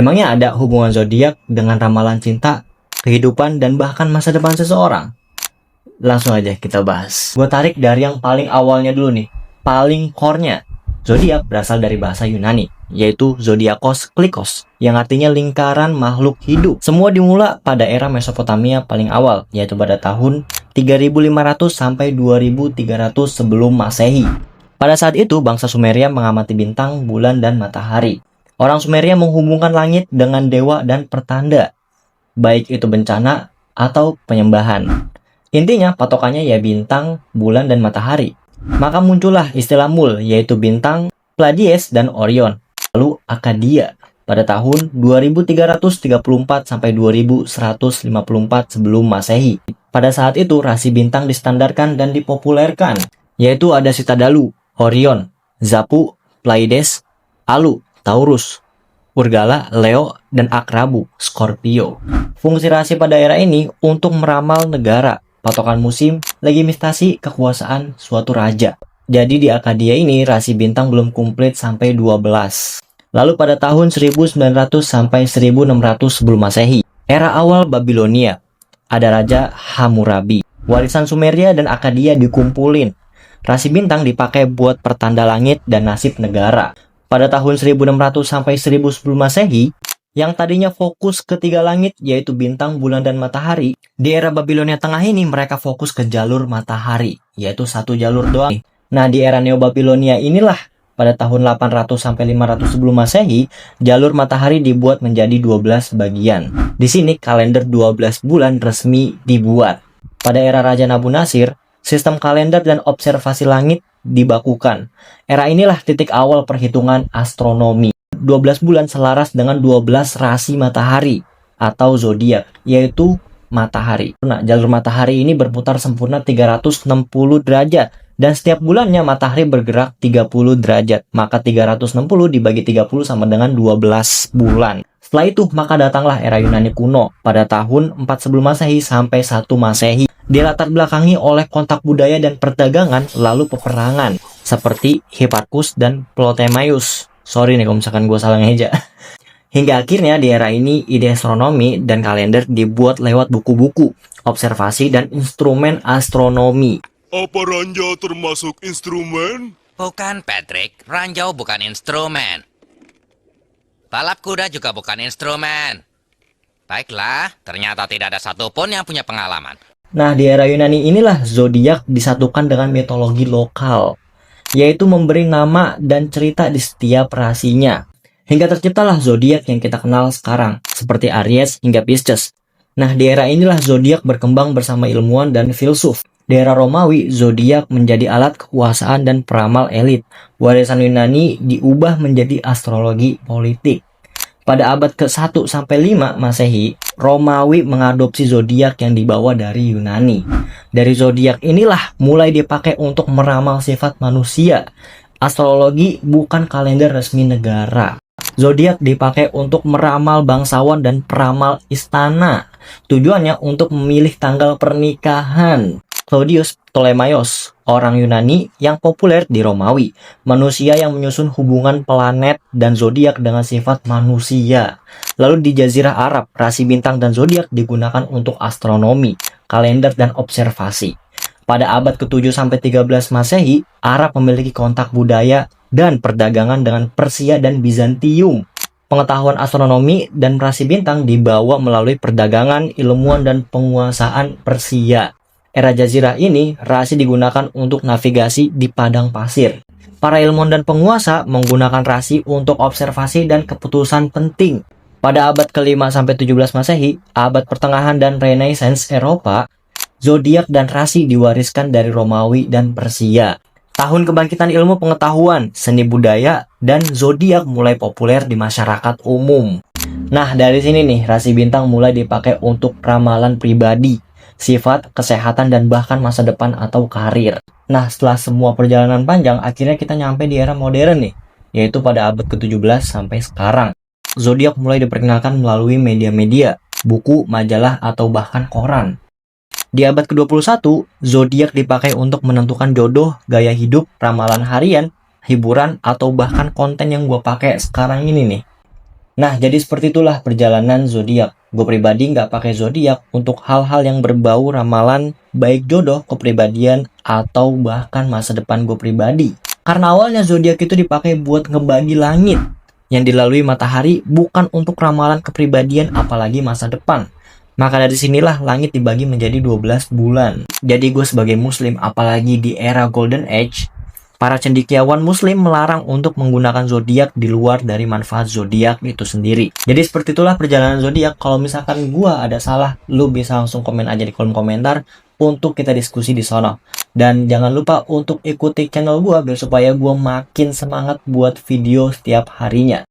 Emangnya ada hubungan zodiak dengan ramalan cinta, kehidupan, dan bahkan masa depan seseorang? Langsung aja kita bahas. Gue tarik dari yang paling awalnya dulu nih, paling core-nya. Zodiak berasal dari bahasa Yunani, yaitu zodiakos klikos, yang artinya lingkaran makhluk hidup. Semua dimulai pada era Mesopotamia paling awal, yaitu pada tahun 3500 sampai 2300 sebelum Masehi. Pada saat itu, bangsa Sumeria mengamati bintang, bulan, dan matahari. Orang Sumeria menghubungkan langit dengan dewa dan pertanda, baik itu bencana atau penyembahan. Intinya, patokannya ya bintang, bulan, dan matahari. Maka muncullah istilah Mul, yaitu bintang, Pleiades, dan Orion. Lalu Akkadia pada tahun 2334 sampai 2154 sebelum Masehi. Pada saat itu, rasi bintang distandarkan dan dipopulerkan, yaitu ada Citadalu, Orion, Zapu, Pleiades, Alu, Taurus, Urgala, Leo, dan Akrabu, Scorpio. Fungsi rasi pada era ini untuk meramal negara, patokan musim, legitimasi kekuasaan suatu raja. Jadi di Akkadia ini rasi bintang belum komplit sampai 12. Lalu pada tahun 1900 sampai 1600 sebelum Masehi, era awal Babilonia, ada Raja Hammurabi. Warisan Sumeria dan Akkadia dikumpulin. Rasi bintang dipakai buat pertanda langit dan nasib negara. Pada tahun 1600 sampai 1000 sebelum Masehi, yang tadinya fokus ke 3 langit yaitu bintang, bulan, dan matahari, di era Babilonia Tengah ini mereka fokus ke jalur matahari, yaitu 1 jalur doang. Nah, di era Neo-Babilonia inilah pada tahun 800 sampai 500 sebelum Masehi, jalur matahari dibuat menjadi 12 bagian. Di sini kalender 12 bulan resmi dibuat. Pada era Raja Nabunasir, sistem kalender dan observasi langit dibakukan. Era inilah titik awal perhitungan astronomi. 12 bulan selaras dengan 12 rasi matahari atau zodiak, yaitu matahari. Nah, jalur matahari ini berputar sempurna 360 derajat dan setiap bulannya matahari bergerak 30 derajat. Maka 360 dibagi 30 sama dengan 12 bulan. Setelah itu, maka datanglah era Yunani kuno pada tahun 4 sebelum Masehi sampai 1 Masehi. Dilatar belakangi oleh kontak budaya dan perdagangan, lalu peperangan seperti Hipparchus dan Ptolemaios. Sorry nih kalau misalkan gue salah ngeja. Hingga akhirnya di era ini ide astronomi dan kalender dibuat lewat buku-buku, observasi, dan instrumen astronomi. Apa ranjau termasuk instrumen? Bukan, Patrick. Ranjau bukan instrumen. Balap kuda juga bukan instrumen. Baiklah, ternyata tidak ada satupun yang punya pengalaman. Nah, di era Yunani inilah zodiak disatukan dengan mitologi lokal, yaitu memberi nama dan cerita di setiap rasinya. Hingga terciptalah zodiak yang kita kenal sekarang, seperti Aries hingga Pisces. Nah, di era inilah zodiak berkembang bersama ilmuwan dan filsuf. Di era Romawi, zodiak menjadi alat kekuasaan dan peramal elit. Warisan Yunani diubah menjadi astrologi politik. Pada abad ke-1 sampai 5 Masehi, Romawi mengadopsi zodiak yang dibawa dari Yunani. Dari zodiak inilah mulai dipakai untuk meramal sifat manusia. Astrologi bukan kalender resmi negara. Zodiak dipakai untuk meramal bangsawan dan peramal istana. Tujuannya untuk memilih tanggal pernikahan. Claudius Ptolemaios, orang Yunani yang populer di Romawi, manusia yang menyusun hubungan planet dan zodiak dengan sifat manusia. Lalu di Jazirah Arab, rasi bintang dan zodiak digunakan untuk astronomi, kalender, dan observasi. Pada abad ke-7 sampai 13 Masehi, Arab memiliki kontak budaya dan perdagangan dengan Persia dan Bizantium. Pengetahuan astronomi dan rasi bintang dibawa melalui perdagangan, ilmuwan, dan penguasaan Persia. Era Jazirah ini, rasi digunakan untuk navigasi di padang pasir. Para ilmuwan dan penguasa menggunakan rasi untuk observasi dan keputusan penting. Pada abad ke-5 sampai 17 Masehi, abad pertengahan dan Renaissance Eropa, zodiak dan rasi diwariskan dari Romawi dan Persia. Tahun kebangkitan ilmu pengetahuan, seni budaya, dan zodiak mulai populer di masyarakat umum. Nah, dari sini nih, rasi bintang mulai dipakai untuk ramalan pribadi, sifat, kesehatan, dan bahkan masa depan atau karir. Nah, setelah semua perjalanan panjang, akhirnya kita nyampe di era modern nih, yaitu pada abad ke-17 sampai sekarang. Zodiak mulai diperkenalkan melalui media-media, buku, majalah, atau bahkan koran. Di abad ke-21, zodiak dipakai untuk menentukan jodoh, gaya hidup, ramalan harian, hiburan, atau bahkan konten yang gue pakai sekarang ini nih. Nah, jadi seperti itulah perjalanan zodiak. Gue pribadi nggak pakai zodiak untuk hal-hal yang berbau ramalan baik jodoh, kepribadian, atau bahkan masa depan gue pribadi. Karena awalnya zodiak itu dipakai buat ngebagi langit yang dilalui matahari, bukan untuk ramalan kepribadian apalagi masa depan. Maka dari sinilah langit dibagi menjadi 12 bulan. Jadi gue sebagai muslim, apalagi di era Golden Age, para cendekiawan muslim melarang untuk menggunakan zodiak di luar dari manfaat zodiak itu sendiri. Jadi seperti itulah perjalanan zodiak. Kalau misalkan gua ada salah, lu bisa langsung komen aja di kolom komentar untuk kita diskusi di sono. Dan jangan lupa untuk ikuti channel gua biar supaya gua makin semangat buat video setiap harinya.